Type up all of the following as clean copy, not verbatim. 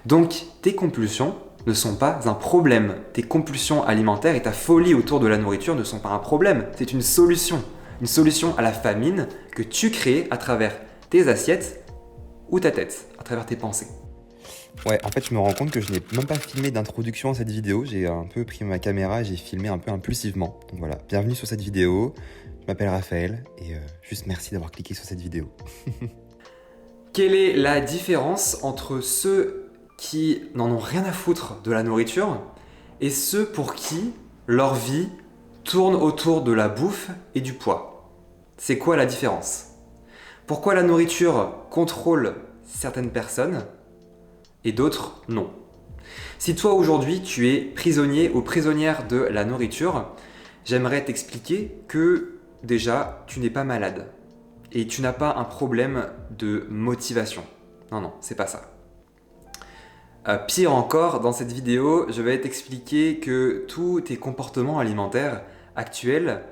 Donc, tes compulsions ne sont pas un problème. Tes compulsions alimentaires et ta folie autour de la nourriture ne sont pas un problème, c'est une solution. Une solution à la famine que tu crées à travers tes assiettes ou ta tête, à travers tes pensées. Ouais, en fait, je me rends compte que je n'ai même pas filmé d'introduction à cette vidéo. J'ai un peu pris ma caméra et j'ai filmé un peu impulsivement. Donc voilà, bienvenue sur cette vidéo. Je m'appelle Raphaël et juste merci d'avoir cliqué sur cette vidéo. Quelle est la différence entre ceux qui n'en ont rien à foutre de la nourriture et ceux pour qui leur vie tourne autour de la bouffe et du poids? C'est quoi la différence? Pourquoi la nourriture contrôle certaines personnes et d'autres non? Si toi aujourd'hui tu es prisonnier ou prisonnière de la nourriture, j'aimerais t'expliquer que déjà tu n'es pas malade et tu n'as pas un problème de motivation. Non, non, c'est pas ça. Pire encore, dans cette vidéo, je vais t'expliquer que tous tes comportements alimentaires actuels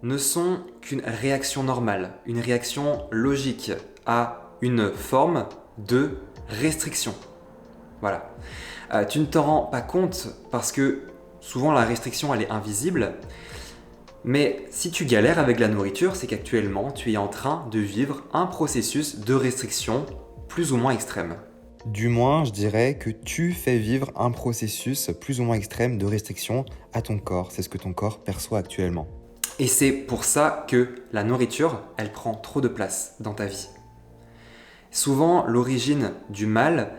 ne sont qu'une réaction normale, une réaction logique à une forme de restriction. Voilà. Tu ne t'en rends pas compte parce que souvent la restriction elle est invisible, mais si tu galères avec la nourriture, c'est qu'actuellement tu es en train de vivre un processus de restriction plus ou moins extrême. Du moins, je dirais que tu fais vivre un processus plus ou moins extrême de restriction à ton corps. C'est ce que ton corps perçoit actuellement. Et c'est pour ça que la nourriture, elle prend trop de place dans ta vie. Souvent, l'origine du mal,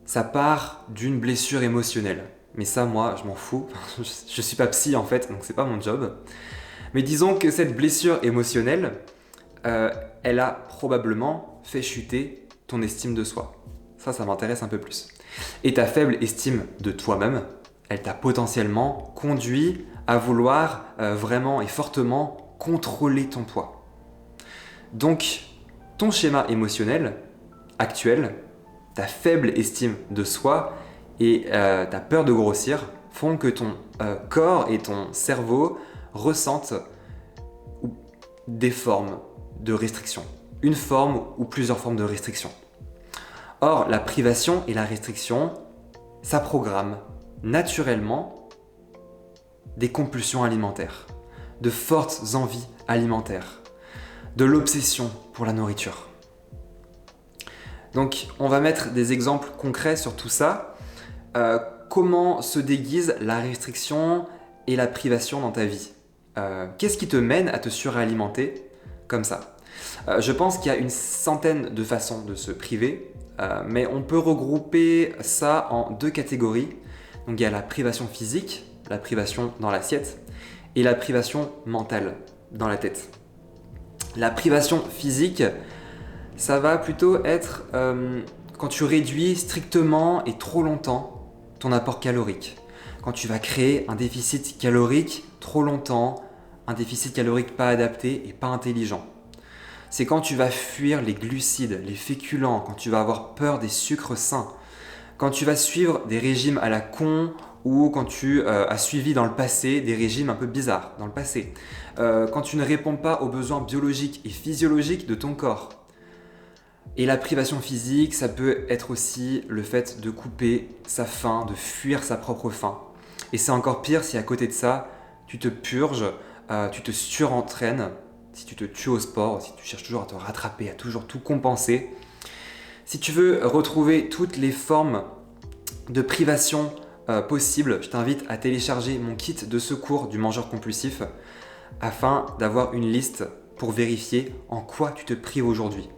ça part d'une blessure émotionnelle. Mais ça, moi, je m'en fous. Je suis pas psy en fait, donc c'est pas mon job. Mais disons que cette blessure émotionnelle, elle a probablement fait chuter ton estime de soi. Ça m'intéresse un peu plus. Et ta faible estime de toi-même, elle t'a potentiellement conduit à vouloir vraiment et fortement contrôler ton poids. Donc, ton schéma émotionnel actuel, ta faible estime de soi et ta peur de grossir font que ton corps et ton cerveau ressentent des formes de restriction. Une forme ou plusieurs formes de restriction. Or, la privation et la restriction, ça programme naturellement des compulsions alimentaires, de fortes envies alimentaires, de l'obsession pour la nourriture. Donc, on va mettre des exemples concrets sur tout ça. Comment se déguise la restriction et la privation dans ta vie? Qu'est-ce qui te mène à te suralimenter comme ça? Je pense qu'il y a une centaine de façons de se priver, mais on peut regrouper ça en deux catégories. Donc il y a la privation physique, la privation dans l'assiette, et la privation mentale dans la tête. La privation physique, ça va plutôt être quand tu réduis strictement et trop longtemps ton apport calorique. Quand tu vas créer un déficit calorique trop longtemps, un déficit calorique pas adapté et pas intelligent. C'est quand tu vas fuir les glucides, les féculents, quand tu vas avoir peur des sucres sains, quand tu vas suivre des régimes à la con ou quand tu as suivi dans le passé des régimes un peu bizarres dans le passé, quand tu ne réponds pas aux besoins biologiques et physiologiques de ton corps. Et la privation physique, ça peut être aussi le fait de couper sa faim, de fuir sa propre faim. Et c'est encore pire si à côté de ça, tu te purges, tu te surentraînes, si tu te tues au sport, si tu cherches toujours à te rattraper, à toujours tout compenser. Si tu veux retrouver toutes les formes de privation possibles, je t'invite à télécharger mon kit de secours du mangeur compulsif afin d'avoir une liste pour vérifier en quoi tu te prives aujourd'hui.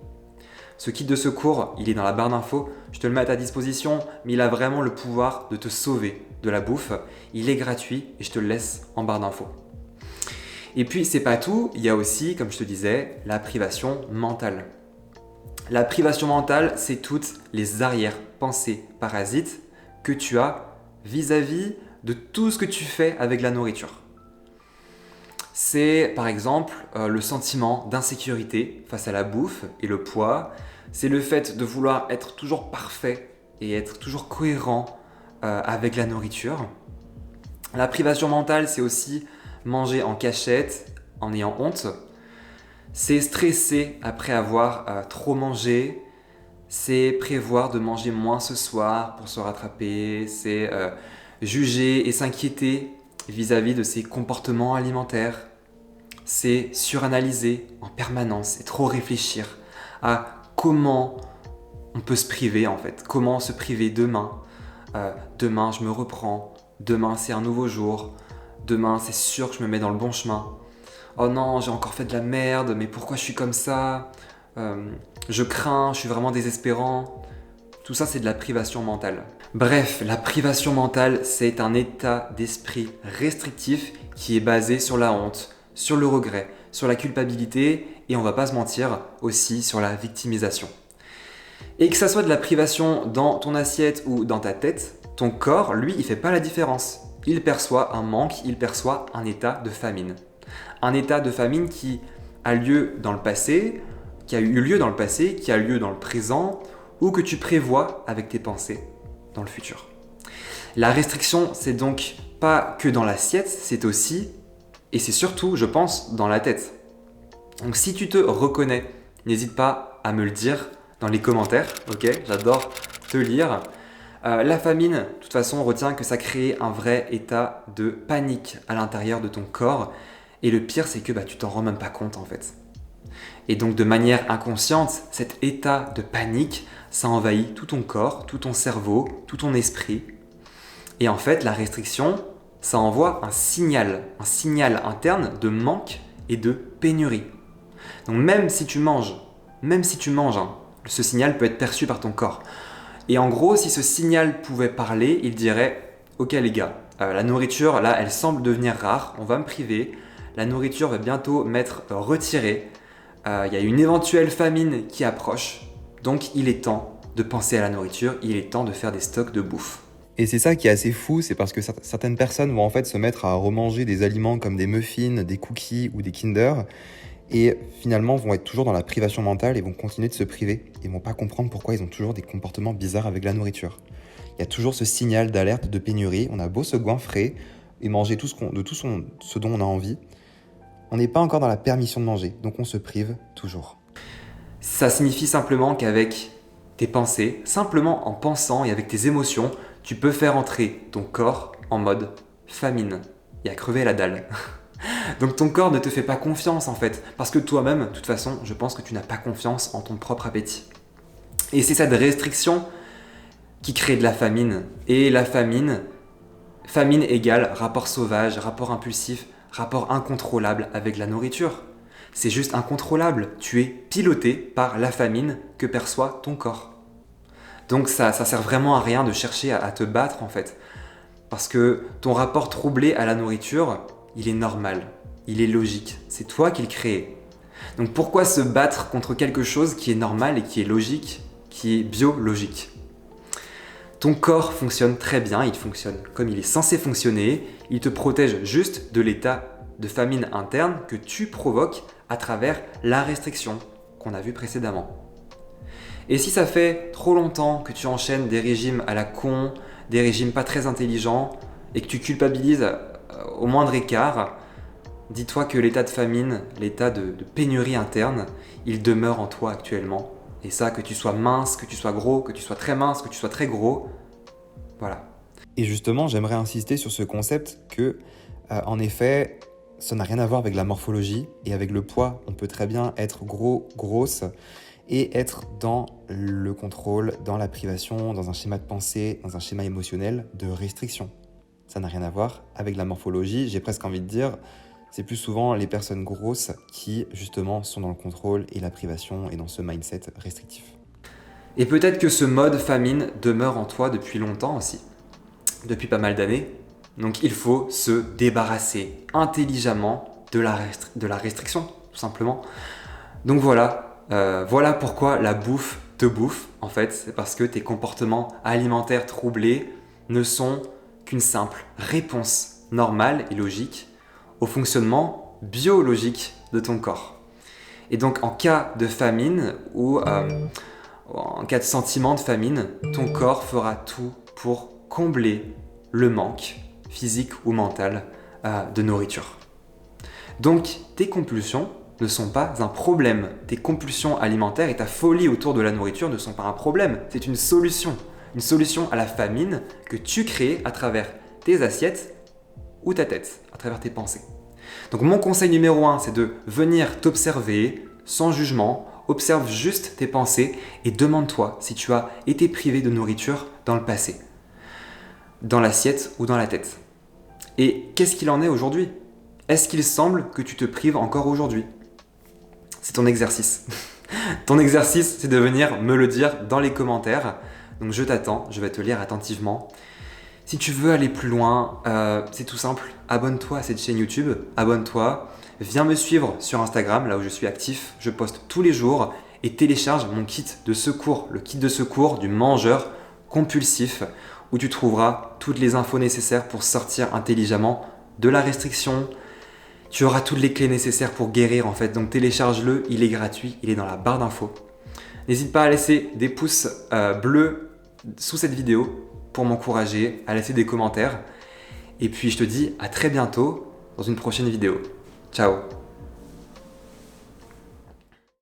Ce kit de secours, il est dans la barre d'infos, je te le mets à ta disposition, mais il a vraiment le pouvoir de te sauver de la bouffe. Il est gratuit et je te le laisse en barre d'infos. Et puis c'est pas tout, il y a aussi, comme je te disais, la privation mentale. La privation mentale, c'est toutes les arrière-pensées parasites que tu as vis-à-vis de tout ce que tu fais avec la nourriture. C'est par exemple le sentiment d'insécurité face à la bouffe et le poids. C'est le fait de vouloir être toujours parfait et être toujours cohérent avec la nourriture. La privation mentale, c'est aussi manger en cachette, en ayant honte. C'est stresser après avoir trop mangé. c'est prévoir de manger moins ce soir pour se rattraper, c'est juger et s'inquiéter vis-à-vis de ses comportements alimentaires, c'est suranalyser en permanence et trop réfléchir à comment on peut se priver en fait, comment se priver demain. Demain je me reprends, demain c'est un nouveau jour, demain c'est sûr que je me mets dans le bon chemin. Oh non, j'ai encore fait de la merde, mais pourquoi je suis comme ça? Je crains, je suis vraiment désespérant. Tout ça, c'est de la privation mentale. Bref, la privation mentale, c'est un état d'esprit restrictif qui est basé sur la honte, sur le regret, sur la culpabilité et on va pas se mentir, aussi sur la victimisation. Et que ça soit de la privation dans ton assiette ou dans ta tête, ton corps, lui, il fait pas la différence. Il perçoit un manque, il perçoit un état de famine. Un état de famine qui a lieu dans le passé, qui a eu lieu dans le passé, qui a lieu dans le présent, ou que tu prévois avec tes pensées dans le futur. La restriction, c'est donc pas que dans l'assiette, c'est aussi, et c'est surtout, je pense, dans la tête. Donc si tu te reconnais, n'hésite pas à me le dire dans les commentaires, ok? J'adore te lire. La famine, de toute façon, retiens que ça crée un vrai état de panique à l'intérieur de ton corps. Et le pire, c'est que tu t'en rends même pas compte en fait. Et donc de manière inconsciente, cet état de panique, ça envahit tout ton corps, tout ton cerveau, tout ton esprit. Et en fait, la restriction, ça envoie un signal interne de manque et de pénurie. Donc même si tu manges, ce signal peut être perçu par ton corps. Et en gros, si ce signal pouvait parler, il dirait « Ok les gars, la nourriture, là, elle semble devenir rare, on va me priver. La nourriture va bientôt m'être retirée. Il y a une éventuelle famine qui approche. Donc il est temps de penser à la nourriture, il est temps de faire des stocks de bouffe. » Et c'est ça qui est assez fou, c'est parce que certaines personnes vont en fait se mettre à remanger des aliments comme des muffins, des cookies ou des Kinder, et finalement vont être toujours dans la privation mentale et vont continuer de se priver. Ils vont pas comprendre pourquoi ils ont toujours des comportements bizarres avec la nourriture. Il y a toujours ce signal d'alerte de pénurie, on a beau se goinfrer et manger ce dont on a envie, on n'est pas encore dans la permission de manger, donc on se prive toujours. Ça signifie simplement qu'avec tes pensées, simplement en pensant et avec tes émotions, tu peux faire entrer ton corps en mode famine et à crever la dalle. Donc ton corps ne te fait pas confiance en fait, parce que toi-même, de toute façon, je pense que tu n'as pas confiance en ton propre appétit. Et c'est cette restriction qui crée de la famine. Et la famine égale rapport sauvage, rapport impulsif, rapport incontrôlable avec la nourriture. C'est juste incontrôlable, tu es piloté par la famine que perçoit ton corps. Donc ça sert vraiment à rien de chercher à te battre en fait. Parce que ton rapport troublé à la nourriture, il est normal, il est logique, c'est toi qui le crée. Donc pourquoi se battre contre quelque chose qui est normal et qui est logique, qui est biologique? Ton corps fonctionne très bien, il fonctionne comme il est censé fonctionner, il te protège juste de l'état de famine interne que tu provoques à travers la restriction qu'on a vu précédemment. Et si ça fait trop longtemps que tu enchaînes des régimes à la con, des régimes pas très intelligents, et que tu culpabilises au moindre écart, dis-toi que l'état de famine, l'état de pénurie interne, il demeure en toi actuellement. Et ça, que tu sois mince, que tu sois gros, que tu sois très mince, que tu sois très gros, voilà. Et justement, j'aimerais insister sur ce concept que, en effet, ça n'a rien à voir avec la morphologie et avec le poids. On peut très bien être gros, grosse, et être dans le contrôle, dans la privation, dans un schéma de pensée, dans un schéma émotionnel de restriction. Ça n'a rien à voir avec la morphologie, j'ai presque envie de dire, c'est plus souvent les personnes grosses qui justement sont dans le contrôle et la privation et dans ce mindset restrictif. Et peut-être que ce mode famine demeure en toi depuis longtemps aussi, depuis pas mal d'années. Donc il faut se débarrasser intelligemment de la restriction, tout simplement. Donc voilà pourquoi la bouffe te bouffe, en fait, c'est parce que tes comportements alimentaires troublés ne sont qu'une simple réponse normale et logique au fonctionnement biologique de ton corps. Et donc en cas de famine ou en cas de sentiment de famine, ton corps fera tout pour combler le manque physique ou mental de nourriture. Donc tes compulsions, ne sont pas un problème. Tes compulsions alimentaires et ta folie autour de la nourriture ne sont pas un problème, c'est une solution. Une solution à la famine que tu crées à travers tes assiettes ou ta tête, à travers tes pensées. Donc mon conseil numéro 1, c'est de venir t'observer sans jugement, observe juste tes pensées et demande-toi si tu as été privé de nourriture dans le passé, dans l'assiette ou dans la tête. Et qu'est-ce qu'il en est aujourd'hui ? Est-ce qu'il semble que tu te prives encore aujourd'hui ? C'est ton exercice. Ton exercice, c'est de venir me le dire dans les commentaires. Donc je t'attends, je vais te lire attentivement. Si tu veux aller plus loin, c'est tout simple. Abonne-toi à cette chaîne YouTube, abonne-toi. Viens me suivre sur Instagram, là où je suis actif. Je poste tous les jours et télécharge mon kit de secours, le kit de secours du mangeur compulsif, où tu trouveras toutes les infos nécessaires pour sortir intelligemment de la restriction. Tu auras toutes les clés nécessaires pour guérir en fait, donc télécharge-le, il est gratuit, il est dans la barre d'infos. N'hésite pas à laisser des pouces bleus sous cette vidéo pour m'encourager, à laisser des commentaires. Et puis je te dis à très bientôt dans une prochaine vidéo. Ciao.